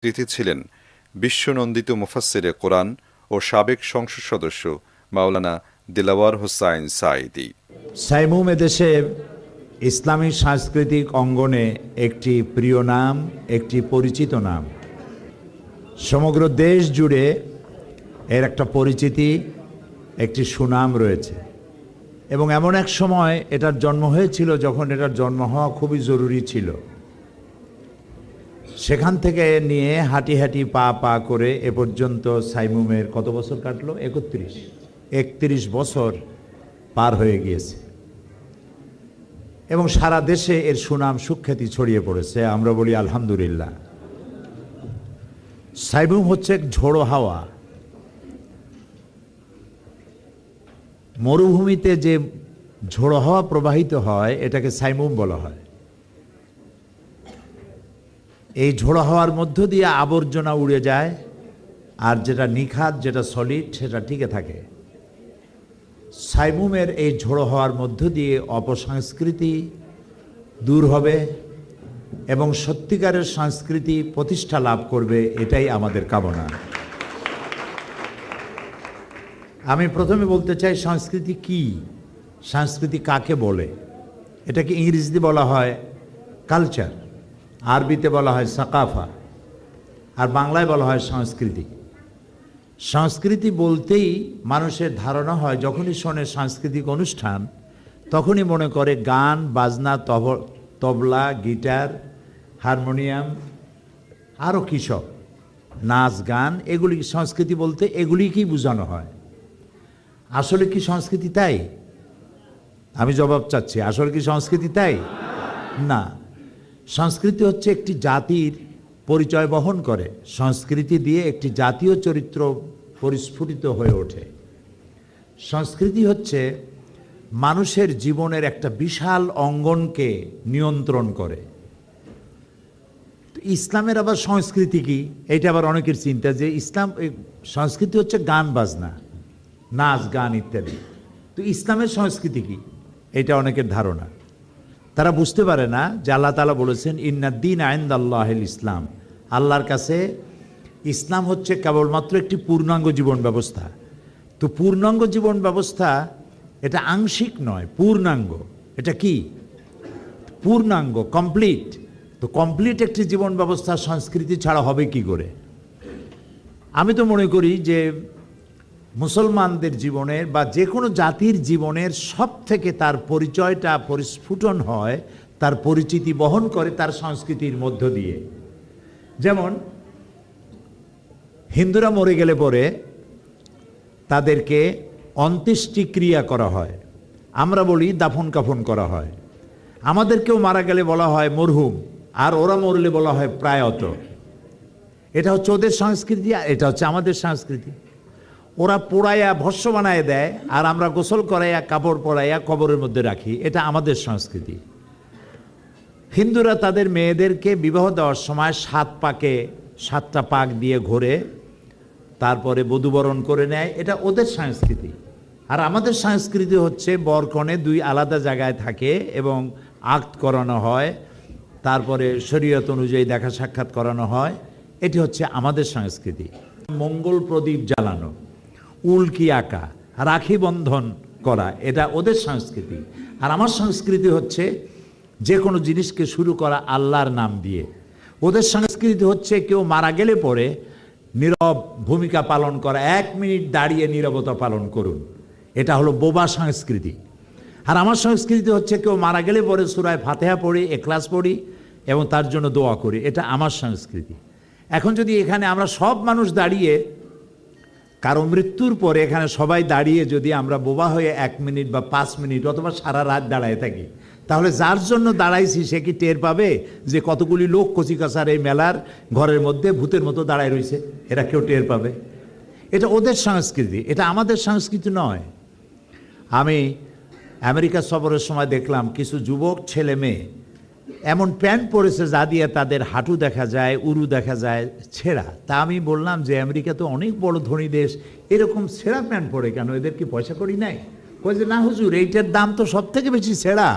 অতিথি ছিলেন বিশ্বনন্দিত মুফাসসিরে কোরআন ও সাবেক সংসদ সদস্য মাওলানা দিলাওয়ার হোসাইন সাঈদী। সাইমুম এদেশে ইসলামী সাংস্কৃতিক অঙ্গনে একটি প্রিয় নাম, একটি পরিচিত নাম। সমগ্র দেশ জুড়ে এর একটা পরিচিতি, একটি সুনাম রয়েছে। এবং এমন এক সময় এটার জন্ম হয়েছিল যখন এটার জন্ম হওয়া খুবই জরুরি ছিল। সেখান থেকে নিয়ে হাঁটি হাঁটি পা পা করে এ পর্যন্ত সাইমুমের কত বছর কাটলো? 31 বছর পার হয়ে গিয়েছে এবং সারা দেশে এর সুনাম সুখ্যাতি ছড়িয়ে পড়েছে। আমরা বলি আলহামদুলিল্লাহ। সাইমুম হচ্ছে এক ঝোড়ো হাওয়া। মরুভূমিতে যে ঝোড়ো হাওয়া প্রবাহিত হয় এটাকে সাইমুম বলা হয়। এই ঝোড়ো হাওয়ার মধ্য দিয়ে আবর্জনা উড়ে যায়, আর যেটা নিখাত, যেটা সলিড, সেটা টিকে থাকে। সাইমুমের এই ঝোড়ো হওয়ার মধ্য দিয়ে অপসংস্কৃতি দূর হবে এবং সত্যিকারের সংস্কৃতি প্রতিষ্ঠা লাভ করবে, এটাই আমাদের কামনা। আমি প্রথমে বলতে চাই সংস্কৃতি কি, সংস্কৃতি কাকে বলে। এটাকে ইংরেজিতে বলা হয় কালচার, আরবিতে বলা হয় সাকাফা, আর বাংলায় বলা হয় সংস্কৃতি। সংস্কৃতি বলতেই মানুষের ধারণা হয়, যখনই শোনে সাংস্কৃতিক অনুষ্ঠান তখনই মনে করে গান বাজনা, তবলা, গিটার, হারমোনিয়াম, আরও কী সব, নাচ গান, এগুলি সংস্কৃতি বলতে এগুলিকেই বোঝানো হয়। আসলে কি সংস্কৃতি তাই? আমি জবাব চাচ্ছি, আসলে কি সংস্কৃতি তাই? না। সংস্কৃতি হচ্ছে একটি জাতির পরিচয় বহন করে। সংস্কৃতি দিয়ে একটি জাতীয় চরিত্র পরিস্ফুটিত হয়ে ওঠে। সংস্কৃতি হচ্ছে মানুষের জীবনের একটা বিশাল অঙ্গনকে নিয়ন্ত্রণ করে। ইসলামের আবার সংস্কৃতি কি, এটা আবার অনেকের চিন্তা যে ইসলাম সংস্কৃতি হচ্ছে গান বাজনা, নাচ গান ইত্যাদি। তো ইসলামের সংস্কৃতি কি, এটা অনেকের ধারণা। তারা বুঝতে পারে না যে আল্লাহ তাআলা বলেছেন ইন্নাদ্দীন ইনদাল্লাহিল ইসলাম। আল্লাহর কাছে ইসলাম হচ্ছে কেবলমাত্র একটি পূর্ণাঙ্গ জীবন ব্যবস্থা। তো পূর্ণাঙ্গ জীবন ব্যবস্থা এটা আংশিক নয়, পূর্ণাঙ্গ। এটা কি? পূর্ণাঙ্গ, কমপ্লিট। তো কমপ্লিট একটি জীবন ব্যবস্থা সংস্কৃতি ছাড়া হবে কি করে? আমি তো মনে করি যে মুসলমানদের জীবনের বা যে কোনো জাতির জীবনের সব থেকে তার পরিচয়টা পরিস্ফুটন হয়, তার পরিচিতি বহন করে তার সংস্কৃতির মধ্য দিয়ে। যেমন হিন্দুরা মরে গেলে পরে তাদেরকে অন্ত্যেষ্টিক্রিয়া করা হয়, আমরা বলি দাফন কাফন করা হয়। আমাদেরকেও মারা গেলে বলা হয় মরহুম, আর ওরা মরলে বলা হয় প্রায়ত। এটা হচ্ছে ওদের সংস্কৃতি, আর এটা হচ্ছে আমাদের সংস্কৃতি। ওরা পোড়াইয়া ভস্য বানায় দেয়, আর আমরা গোসল করাইয়া কাপড় পরাইয়া কবরের মধ্যে রাখি, এটা আমাদের সংস্কৃতি। হিন্দুরা তাদের মেয়েদেরকে বিবাহ দেওয়ার সময় 7টা পাক দিয়ে ঘোরে, তারপরে বধূবরণ করে নেয়, এটা ওদের সংস্কৃতি। আর আমাদের সংস্কৃতি হচ্ছে বরকনে 2 আলাদা জায়গায় থাকে এবং আকদ করানো হয়, তারপরে শরীয়ত অনুযায়ী দেখা সাক্ষাৎ করানো হয়। এটি হচ্ছে আমাদের সংস্কৃতি। মঙ্গল প্রদীপ জ্বালানো, উল্কি আঁকা, রাখি বন্ধন করা, এটা ওদের সংস্কৃতি। আর আমার সংস্কৃতি হচ্ছে যে কোনো জিনিসকে শুরু করা আল্লাহর নাম দিয়ে। ওদের সংস্কৃতি হচ্ছে কেউ মারা গেলে পরে নীরব ভূমিকা পালন করা, 1 মিনিট দাঁড়িয়ে নীরবতা পালন করুন, এটা হলো বোবা সংস্কৃতি। আর আমার সংস্কৃতি হচ্ছে কেউ মারা গেলে পরে সূরা ফাতিহা পড়ি, ইখলাস পড়ি এবং তার জন্য দোয়া করি, এটা আমার সংস্কৃতি। এখন যদি এখানে আমরা সব মানুষ দাঁড়িয়ে, কারো মৃত্যুর পরে এখানে সবাই দাঁড়িয়ে যদি আমরা বোবা হয়ে 1 মিনিট বা 5 মিনিট অথবা সারা রাত দাঁড়ায় থাকি, তাহলে যার জন্য দাঁড়াইছি সে কি টের পাবে যে কতগুলি লোক কচিকাচার এই মেলার ঘরের মধ্যে ভূতের মতো দাঁড়ায় রয়েছে? এরা কেউ টের পাবে? এটা ওদের সংস্কৃতি, এটা আমাদের সংস্কৃতি নয়। আমি আমেরিকা সফরের সময় দেখলাম কিছু যুবক ছেলে মেয়ে এমন প্যান্ট পরেছে যা দিয়ে তাদের হাঁটু দেখা যায়, উরু দেখা যায় ছেঁড়া। তা আমি বললাম যে আমেরিকা তো অনেক বড় ধনী দেশ, এরকম ছেঁড়া প্যান্ট পরে কেন? এদের কি পয়সা করি নাই? কই যে না হুজুর, এইটার দাম তো সব থেকে বেশি ছেঁড়া,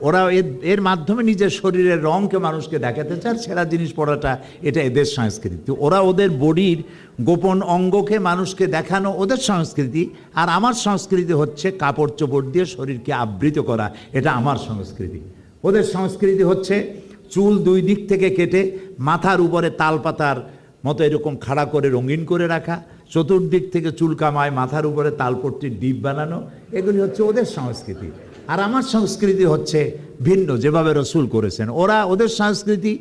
ওরা এর মাধ্যমে নিজের শরীরের রঙকে মানুষকে দেখাতে চায়। ছেঁড়া জিনিস পরাটা এটা এদের সংস্কৃতি। ওরা ওদের বডির গোপন অঙ্গকে মানুষকে দেখানো ওদের সংস্কৃতি, আর আমার সংস্কৃতি হচ্ছে কাপড় চোপড় দিয়ে শরীরকে আবৃত করা, এটা আমার সংস্কৃতি। ওদের সংস্কৃতি হচ্ছে চুল দুই দিক থেকে কেটে মাথার উপরে তাল পাতার মতো এরকম খাড়া করে রঙিন করে রাখা, চতুর্দিক থেকে চুল কামায়, মাথার উপরে তালপট্টির ডিপ বানানো, এগুলি হচ্ছে ওদের সংস্কৃতি। আর আমার সংস্কৃতি হচ্ছে ভিন্ন, যেভাবে রসুল করেছেন। ওদের সংস্কৃতি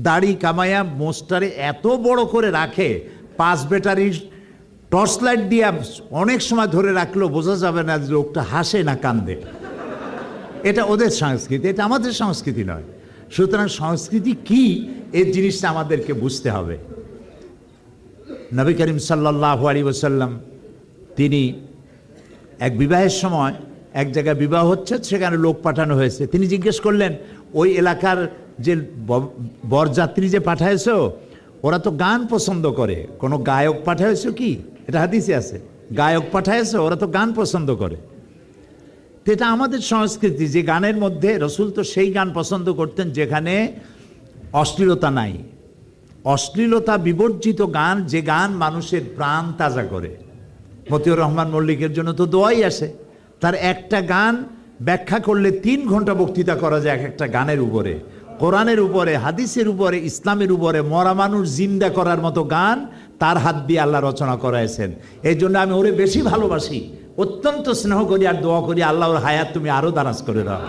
দাড়ি কামায়া মোস্টারে এত বড় করে রাখে, 5 ব্যাটারির টর্চ লাইট দিয়ে অনেক সময় ধরে রাখলেও বোঝা যাবে না যে লোকটা হাসে না কান্দে। এটা ওদের সংস্কৃতি, এটা আমাদের সংস্কৃতি নয়। সুতরাং সংস্কৃতি কি এই জিনিসটা আমাদেরকে বুঝতে হবে। নবী করিম সাল্লাল্লাহু আলাইহি ওয়াসাল্লাম তিনি এক বিবাহের সময়, এক জায়গায় বিবাহ হচ্ছে, সেখানে লোক পাঠানো হয়েছে। তিনি জিজ্ঞেস করলেন, ওই এলাকার যে বরযাত্রী যে পাঠাইছো ওরা তো গান পছন্দ করে, কোনো গায়ক পাঠাইছো কি? এটা হাদিসে আছে, গায়ক পাঠাইছো, ওরা তো গান পছন্দ করে। তো এটা আমাদের সংস্কৃতি যে গানের মধ্যে, রসুল তো সেই গান পছন্দ করতেন যেখানে অশ্লীলতা নাই, অশ্লীলতা বিবর্জিত গান, যে গান মানুষের প্রাণ তাজা করে। মতিউর রহমান মল্লিকের জন্য তো দোয়াই আসে, তার একটা গান ব্যাখ্যা করলে 3 ঘন্টা বক্তৃতা করা যায় এক একটা গানের উপরে। কোরআনের উপরে, হাদিসের উপরে, ইসলামের উপরে, মরা মানুষ জিন্দা করার মতো গান তার হাত দিয়ে আল্লাহ রচনা করাইছেন। এই জন্য আমি ওরে বেশি ভালোবাসি, অত্যন্ত স্নেহ করি আর দোয়া করি, আল্লাহ ওর হায়াত তুমি আরো দারাজ করে দাও।